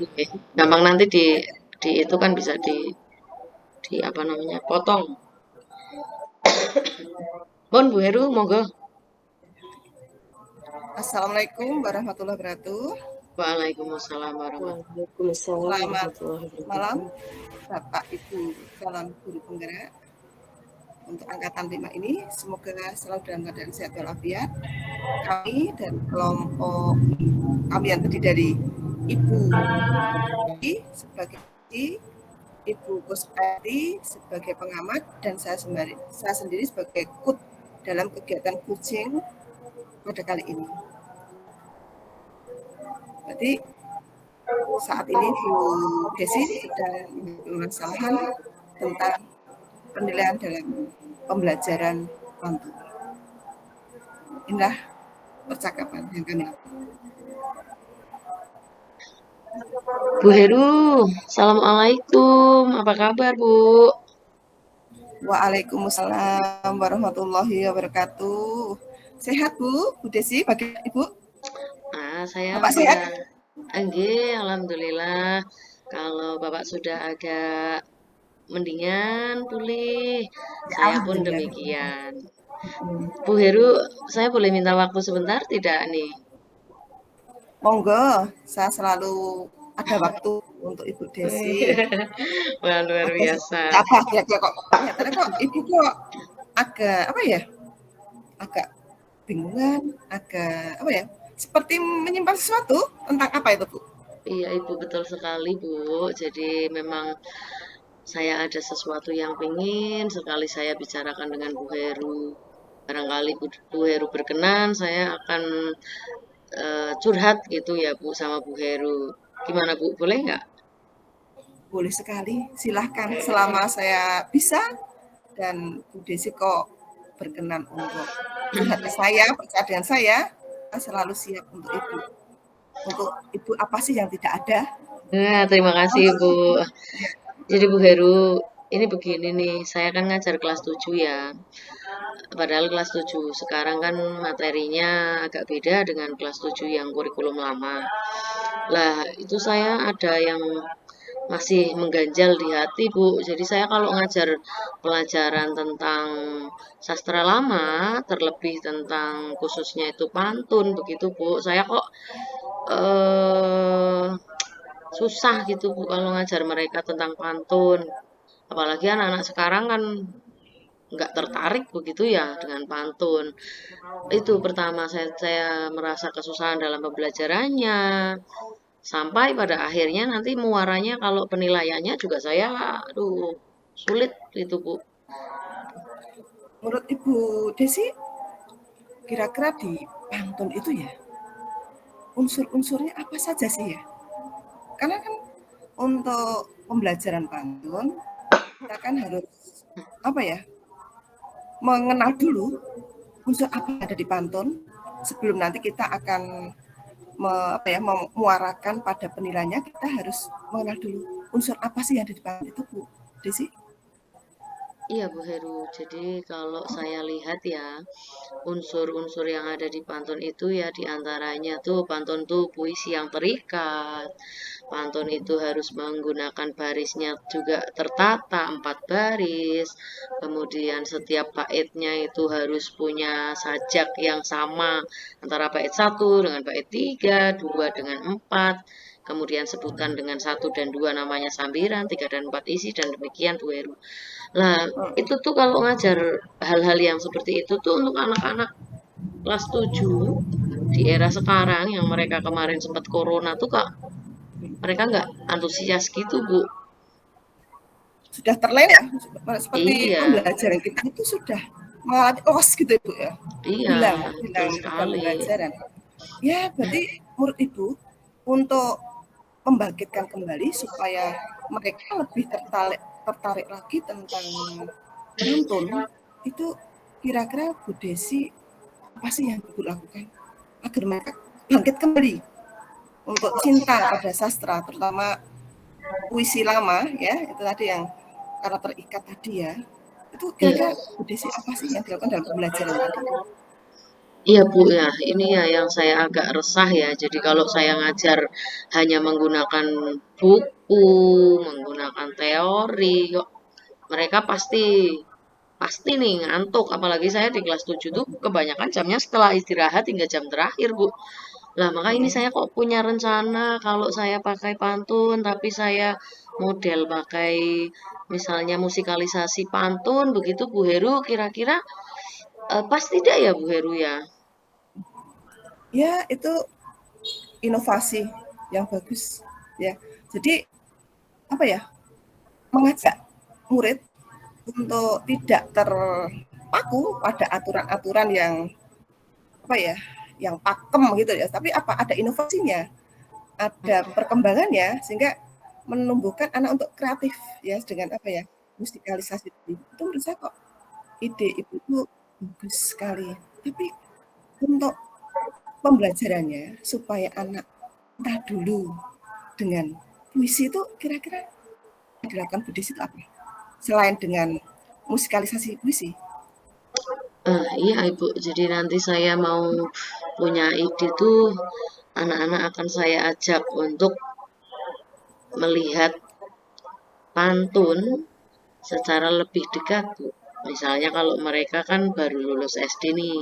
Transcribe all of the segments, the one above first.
Oke. Gampang nanti di itu kan bisa di apa namanya potong. Bon Bu Heru, monggo. Assalamualaikum warahmatullahi wabarakatuh. Waalaikumsalam warahmatullahi. Waalaikumsalam Selamat warahmatullahi malam, wabarakatuh. Bapak Ibu calon guru penggerak untuk angkatan 5 ini. Semoga selalu dalam keadaan sehat walafiat. Kami dan kelompok kami yang terdiri dari Ibu sebagai Ibu Kuspaiti sebagai pengamat dan saya sendiri sebagai kut dalam kegiatan coaching pada kali ini. Jadi saat ini Bu Desi sedang permasalahan tentang penilaian dalam pembelajaran pantun. Inilah percakapan yang kami lakukan. Bu Heru, assalamualaikum. Apa kabar Bu? Waalaikumsalam warahmatullahi wabarakatuh. Sehat Bu Desi, bagaimana Ibu? Saya Bapak sudah, sehat? alhamdulillah. Kalau Bapak sudah agak mendingan, pulih. Ya, Saya pun alhamdulillah. demikian. Bu Heru, saya boleh minta waktu sebentar tidak nih? Monggo, saya selalu ada waktu untuk Ibu Desi. Wah, luar Ada biasa. apa ya kok kelihatannya kok Ibu kok agak apa ya? Agak bingungan, agak apa ya? Seperti menyimpan sesuatu tentang apa itu, Bu? Iya, Ibu betul sekali, Bu. Jadi memang saya ada sesuatu yang ingin sekali saya bicarakan dengan Bu Heru. Barangkali Bu Heru berkenan, saya akan curhat gitu ya Bu sama Bu Heru. Gimana Bu, boleh nggak? Boleh sekali, silahkan. Selama saya bisa dan Bu Desi kok berkenan untuk curhat ke saya, percaya dengan saya selalu siap untuk Ibu. Untuk Ibu apa sih yang tidak ada? Nah, terima kasih Bu. Jadi Bu Heru, ini begini nih, saya kan ngajar kelas 7 ya. Padahal kelas 7 sekarang kan materinya agak beda dengan kelas 7 yang kurikulum lama. Lah, itu saya ada yang masih mengganjal di hati, Bu. Jadi saya kalau ngajar pelajaran tentang sastra lama, terlebih tentang khususnya itu pantun begitu, Bu. Saya kok eh susah gitu Bu kalau ngajar mereka tentang pantun. Apalagi anak-anak sekarang kan nggak tertarik begitu ya dengan pantun. Itu pertama saya merasa kesusahan dalam pembelajarannya. Sampai pada akhirnya nanti muaranya kalau penilaiannya juga saya aduh sulit gitu Bu. Menurut Ibu Desi, kira-kira di pantun itu ya, unsur-unsurnya apa saja sih ya? Karena kan untuk pembelajaran pantun, kita kan harus apa ya, mengenal dulu unsur apa yang ada di pantun sebelum nanti kita akan memuarakan pada penilaiannya. Kita harus mengenal dulu unsur apa sih yang ada di pantun itu, Bu Desi. Iya Bu Heru, jadi kalau saya lihat ya, unsur-unsur yang ada di pantun itu ya diantaranya tuh pantun tuh puisi yang terikat, pantun itu harus menggunakan barisnya juga tertata 4 baris, kemudian setiap baitnya itu harus punya sajak yang sama antara bait 1 dengan bait 3, 2 dengan 4, kemudian sebutan dengan 1 dan 2 namanya sambiran, 3 dan 4 isi, dan demikian Bu Heru. Nah, itu tuh kalau ngajar hal-hal yang seperti itu tuh untuk anak-anak kelas 7 di era sekarang yang mereka kemarin sempat corona tuh Kak, mereka nggak antusias gitu, Bu. Sudah terlena seperti Iya, pembelajaran kita itu sudah mengalami loss gitu Ibu ya, iya, hilang betul hilang dalam sekali. pembelajaran ya. Berarti menurut Ibu untuk membangkitkan kembali supaya mereka lebih tertarik lagi tentang pantun itu, kira-kira Bu Desi apa sih yang Ibu lakukan agar mereka bangkit kembali untuk cinta pada sastra, terutama puisi lama ya, itu tadi yang karena terikat tadi ya. Itu Iya. kira-kira Bu Desi apa sih yang dilakukan dalam pembelajaran tadi? Iya Bu ya, ini ya yang saya agak resah ya. Jadi kalau saya ngajar hanya menggunakan buku, menggunakan teori, kok mereka pasti pasti nih ngantuk. Apalagi saya di kelas 7 tuh kebanyakan jamnya setelah istirahat hingga jam terakhir Bu. Lah maka ini Mm-mm. saya kok punya rencana kalau saya pakai pantun, tapi saya model pakai misalnya musikalisasi pantun begitu Bu Heru, kira-kira pas tidak ya Bu Heru ya? Ya, itu inovasi yang bagus ya. Jadi apa ya? Mengajak murid untuk tidak terpaku pada aturan-aturan yang apa ya? Yang pakem gitu ya. Tapi apa? Ada inovasinya, ada perkembangannya sehingga menumbuhkan anak untuk kreatif ya dengan apa ya? Musikalisasi itu menurut saya kok ide ibu itu bagus sekali. Tapi untuk pembelajarannya supaya anak entah dulu dengan puisi itu kira-kira yang dilakukan Bu Desi itu apa? Selain dengan musikalisasi puisi. Iya Ibu, jadi nanti saya mau punya ide tuh anak-anak akan saya ajak untuk melihat pantun secara lebih dekat, Bu. Misalnya kalau mereka kan baru lulus SD nih,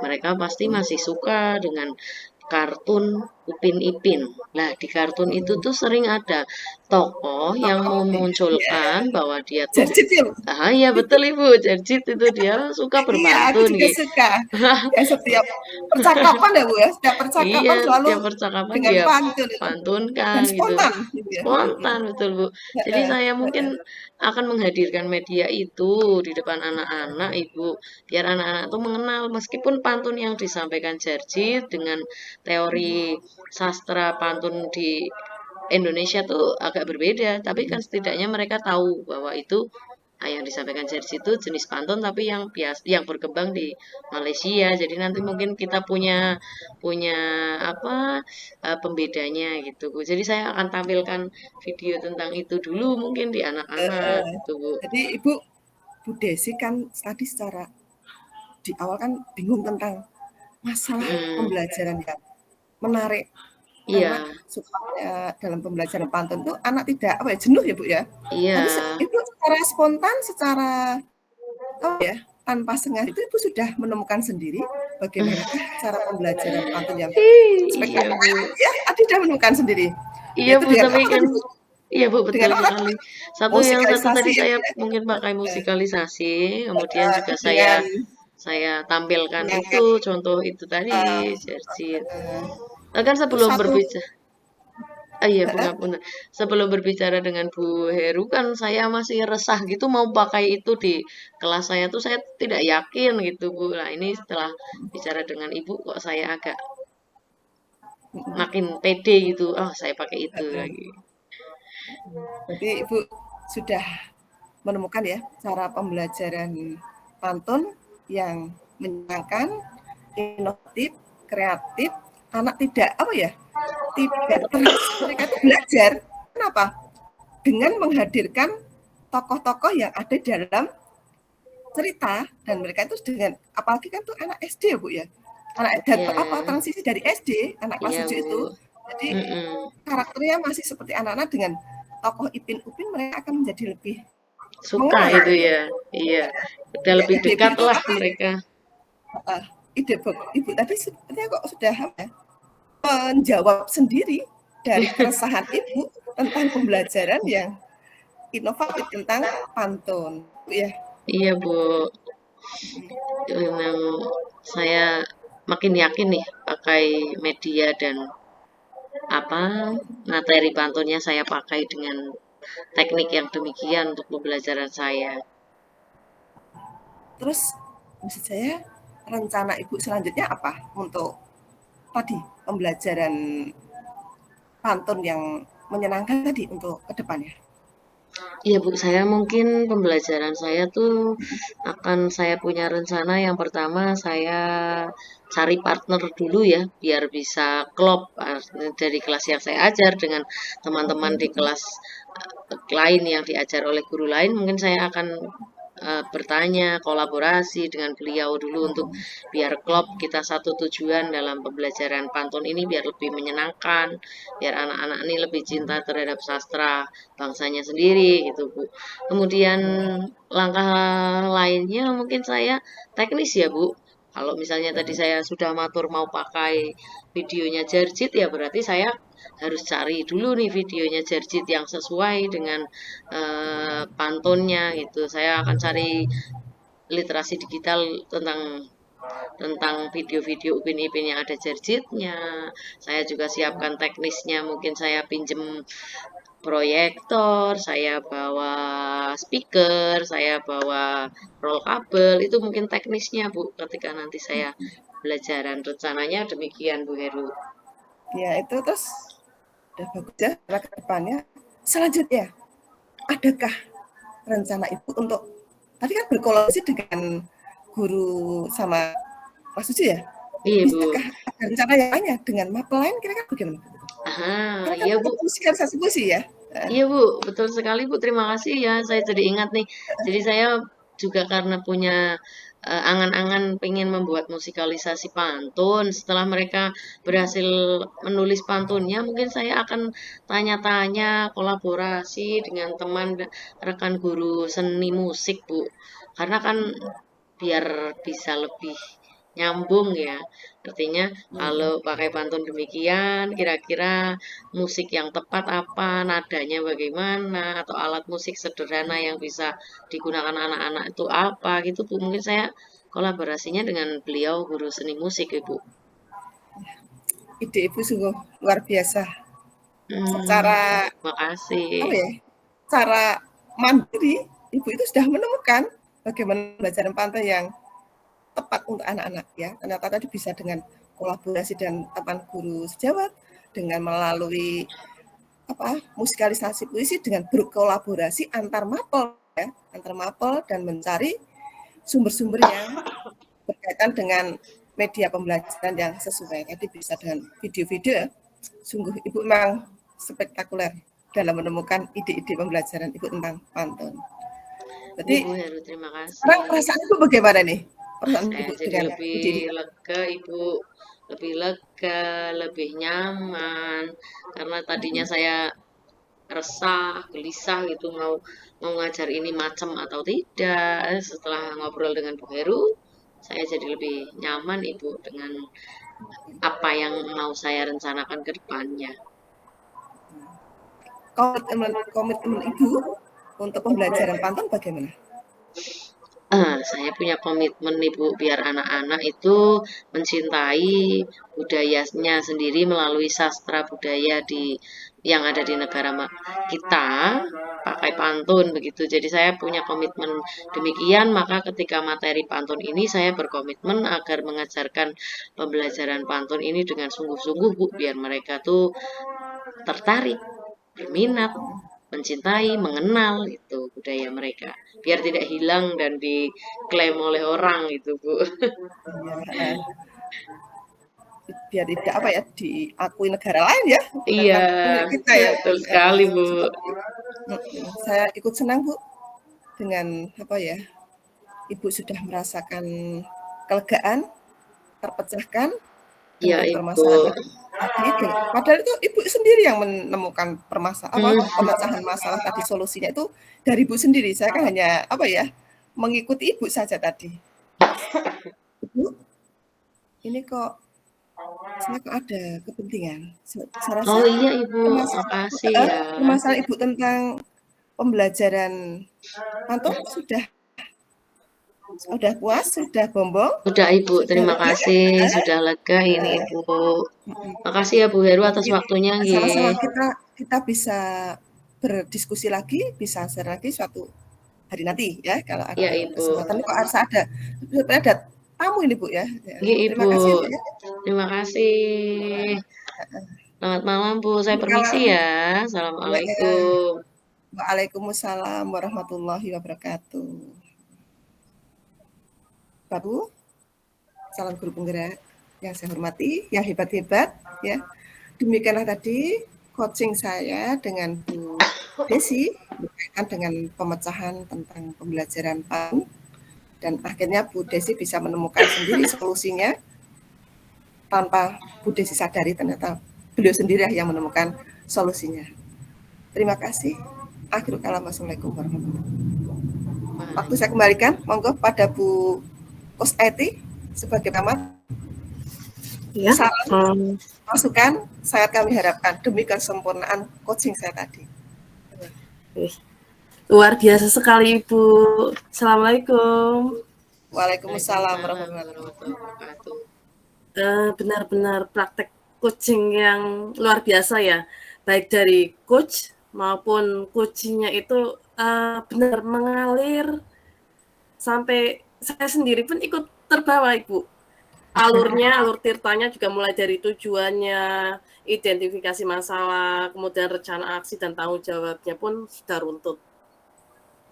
mereka pasti masih suka dengan kartun Upin Ipin. Nah, di kartun itu tuh sering ada tokoh yang Tokoh ya, memunculkan bahwa dia tuh, Jarjit ya, Bu? ah iya betul Ibu, Jarjit itu dia suka Iya, aku berpantun juga gitu. suka. Ya setiap percakapan ya Bu ya, setiap Iya, percakapan selalu setiap percakapan dengan dia pantun itu pantunkan dan gitu. spontan gitu ya. Spontan, betul Bu. Jadi Heeh, saya mungkin heeh. akan menghadirkan media itu di depan anak-anak, Ibu. Biar anak-anak tuh mengenal meskipun pantun yang disampaikan Jarjit dengan teori sastra pantun di Indonesia tuh agak berbeda, tapi kan setidaknya mereka tahu bahwa itu yang disampaikan Jersey itu jenis pantun tapi yang biasa yang berkembang di Malaysia. Jadi nanti mungkin kita punya punya apa pembedanya gitu Bu. Jadi saya akan tampilkan video tentang itu dulu mungkin di anak-anak gitu Bu. Jadi Ibu Bu Desi kan tadi secara di awal kan bingung tentang masalah Mm, pembelajaran yang menarik iya, anak supaya dalam pembelajaran pantun itu anak tidak apa ya jenuh ya Bu ya. iya, Tapi itu secara spontan, secara apa ya tanpa sengaja itu Ibu sudah menemukan sendiri bagaimanakah cara pembelajaran pantun yang iya spektakuler Bu. ya. Tadi sudah menemukan sendiri. Iya Yaitu Bu, dengan tapi apa kan tadi Bu? iya Bu betul Dengan apa tadi? sekali. Yang satu Musikalisasi tadi ya saya Bu ya. mungkin pakai musikalisasi, kemudian juga Dengan saya tampilkan itu mengangkat contoh itu tadi, uh, Jersey. uh, Kan terus sebelum satu berbicara, iya Bu ngapunten. Sebelum berbicara dengan Bu Heru kan saya masih resah gitu mau pakai itu di kelas saya tuh saya tidak yakin gitu Bu. Nah ini setelah bicara dengan Ibu kok saya agak makin pede gitu. Oh saya pakai itu lagi. berarti Ibu sudah menemukan ya cara pembelajaran pantun yang menyenangkan, inovatif, kreatif, anak tidak apa ya, tidak terasa mereka itu belajar. Kenapa? Dengan menghadirkan tokoh-tokoh yang ada dalam cerita dan mereka itu dengan apalagi kan tuh anak SD ya Bu ya. Anak dan apa Iya, transisi dari SD anak kelas iya 7 Bu. itu. Jadi Mm-mm. karakternya masih seperti anak-anak dengan tokoh Ipin Upin mereka akan menjadi lebih Suka mengenal itu ya. ya. Iya. Udah Ya, lebih Debbie dekat itu lah apa? mereka. Ide Ibu tadi sepertinya kok sudah apa ya, menjawab sendiri dari keresahan Ibu tentang pembelajaran yang inovatif tentang pantun. Ya, Iya, Bu. Memang saya makin yakin nih pakai media dan apa materi pantunnya saya pakai dengan teknik yang demikian untuk pembelajaran saya. terus maksud saya rencana Ibu selanjutnya apa untuk tadi pembelajaran pantun yang menyenangkan tadi untuk kedepannya? Iya Bu, saya mungkin pembelajaran saya tuh akan saya punya rencana yang pertama saya cari partner dulu ya, biar bisa klop dari kelas yang saya ajar dengan teman-teman di kelas lain yang diajar oleh guru lain. Mungkin saya akan bertanya, kolaborasi dengan beliau dulu untuk biar klop kita satu tujuan dalam pembelajaran pantun ini biar lebih menyenangkan, biar anak-anak ini lebih cinta terhadap sastra bangsanya sendiri gitu, Bu. Kemudian langkah lainnya mungkin saya teknis ya, Bu. Kalau misalnya tadi saya sudah matur mau pakai videonya Jarjit ya berarti saya harus cari dulu nih videonya Jarjit yang sesuai dengan pantunnya gitu. Saya akan cari literasi digital tentang tentang video-video Upin Ipin yang ada Jarjitnya. Saya juga siapkan teknisnya, mungkin saya pinjem proyektor, saya bawa speaker, saya bawa roll kabel, itu mungkin teknisnya Bu ketika nanti saya belajaran. Rencananya demikian Bu Heru. Ya itu terus udah bagus ya cara ke depannya. Selanjutnya, adakah rencana Ibu untuk tadi kan berkolaborasi dengan guru sama Mas Suci ya? Iya Bu. Bisakah ada rencana yang lainnya dengan mapel lain kira-kira bagaimana? Aha, Karena kan iya Bu. untuk musikalisasi puisi ya. Iya Bu, betul sekali Bu. Terima kasih ya. Saya jadi ingat nih. Jadi saya juga karena punya angan-angan pengen membuat musikalisasi pantun. Setelah mereka berhasil menulis pantunnya, mungkin saya akan tanya-tanya kolaborasi dengan teman rekan guru seni musik Bu. Karena kan biar bisa lebih nyambung ya. Artinya kalau pakai pantun demikian, kira-kira musik yang tepat apa, nadanya bagaimana, atau alat musik sederhana yang bisa digunakan anak-anak itu apa gitu Bu. Mungkin saya kolaborasinya dengan beliau guru seni musik Ibu. Ide Ibu sungguh luar biasa. Hmm, Secara apa makasih. ya? Cara mandiri Ibu itu sudah menemukan bagaimana pembelajaran pantai yang tepat untuk anak-anak ya. Ternyata tadi bisa dengan kolaborasi dan teman guru sejawat, dengan melalui apa musikalisasi puisi dengan berkolaborasi antar mapel ya, antar mapel dan mencari sumber-sumber yang berkaitan dengan media pembelajaran yang sesuai. Tadi bisa dengan video-video ya. Sungguh Ibu memang spektakuler dalam menemukan ide-ide pembelajaran Ibu tentang pantun. Iya Jadi Bu Heru, terima kasih. sekarang perasaan Ibu bagaimana nih? Perasaan Saya Ibu jadi dengan lebih ide-ide. lega, Ibu. Lebih lega, lebih nyaman. Karena tadinya saya resah, gelisah gitu mau mau ngajar ini macam atau tidak. Setelah ngobrol dengan Bu Heru, saya jadi lebih nyaman Ibu dengan apa yang mau saya rencanakan ke depannya. Komitmen Ibu untuk pembelajaran pantun bagaimana? Saya punya komitmen nih Bu, biar anak-anak itu mencintai budayanya sendiri melalui sastra budaya yang ada di negara kita, pakai pantun begitu. Jadi saya punya komitmen demikian, maka ketika materi pantun ini saya berkomitmen agar mengajarkan pembelajaran pantun ini dengan sungguh-sungguh Bu, biar mereka tuh tertarik, berminat, mencintai, mengenal itu budaya mereka. Biar tidak hilang dan diklaim oleh orang itu, Bu. Ya, biar tidak apa ya diakui negara lain ya, Iya, bukan punya kita ya. betul sekali, Bu. Seperti saya ikut senang Bu dengan apa ya, Ibu sudah merasakan kelegaan, terpecahkan Iya, dengan Ibu. permasalahan Ibu tadi. Padahal itu Ibu sendiri yang menemukan Hmm, pemecahan masalah tadi solusinya itu dari Ibu sendiri. Saya kan hanya apa ya mengikuti Ibu saja tadi. Ibu, ini kok saya kok ada kepentingan. Saya rasa oh iya, Ibu. Makasih ya. permasalahan Ibu tentang pembelajaran pantun sudah puas, sudah bombong, Udah, Ibu. sudah Terima lega. kasih. Sudah lega ini, Ibu. Makasih ya, Bu Heru, atas waktunya, Sama-sama nggih. kita bisa berdiskusi lagi, bisa share lagi suatu hari nanti ya kalau Ya, ada Ibu. kesempatan. Kok harus ada tamu ini Bu ya. Nggih, Terima Ibu. kasih Bu ya. Terima kasih. Selamat malam, Bu. Saya permisi Kalau ya. Assalamualaikum. Waalaikumsalam warahmatullahi wabarakatuh. Baru salam guru penggerak yang saya hormati, yang hebat-hebat ya. Demikianlah tadi coaching saya dengan Bu Desi berkaitan dengan pemecahan tentang pembelajaran PAUD dan akhirnya Bu Desi bisa menemukan sendiri solusinya tanpa Bu Desi sadari ternyata beliau sendiri yang menemukan solusinya. Terima kasih. Akhirul kalam. Wassalamualaikum warahmatullahi wabarakatuh. Waktu saya kembalikan, monggo pada Bu Kuseti sebagai tamat. Ya. Salam, masukan sangat kami harapkan demi kesempurnaan coaching saya tadi. Luar biasa sekali Ibu. Assalamualaikum. Waalaikumsalam warahmatullahi wabarakatuh. Benar-benar praktek coaching yang luar biasa ya, baik dari coach maupun coachingnya itu benar mengalir sampai saya sendiri pun ikut terbawa Ibu. Alurnya, alur tirtanya juga mulai dari tujuannya, identifikasi masalah, kemudian rencana aksi dan tanggung jawabnya pun sudah runtut.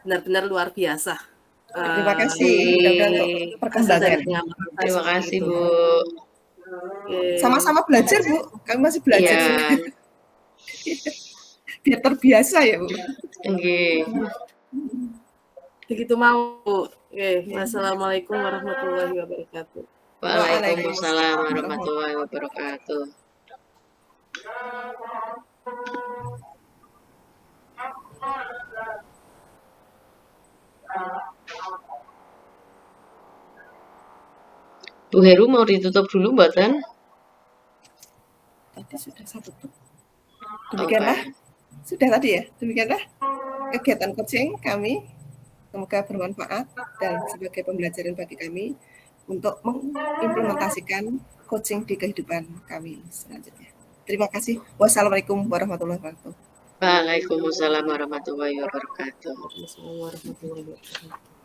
Benar-benar luar biasa. Terima kasih. Mudah-mudahan untuk perkembangan. Terima kasih Bu. Sama-sama belajar Bu. Kami masih belajar. Iya. Biar terbiasa ya Bu. Oke. Begitu mau Bu. Wassalamualaikum warahmatullahi wabarakatuh. Waalaikumsalam warahmatullahi wabarakatuh. Bu Heru mau ditutup dulu mboten? Tadi sudah saya tutup. Demikianlah. Sudah tadi ya. Demikianlah kegiatan coaching kami. Semoga bermanfaat dan sebagai pembelajaran bagi kami untuk mengimplementasikan coaching di kehidupan kami selanjutnya. Terima kasih. Wassalamualaikum warahmatullahi wabarakatuh. Waalaikumsalam warahmatullahi wabarakatuh. Waalaikumsalam warahmatullahi wabarakatuh.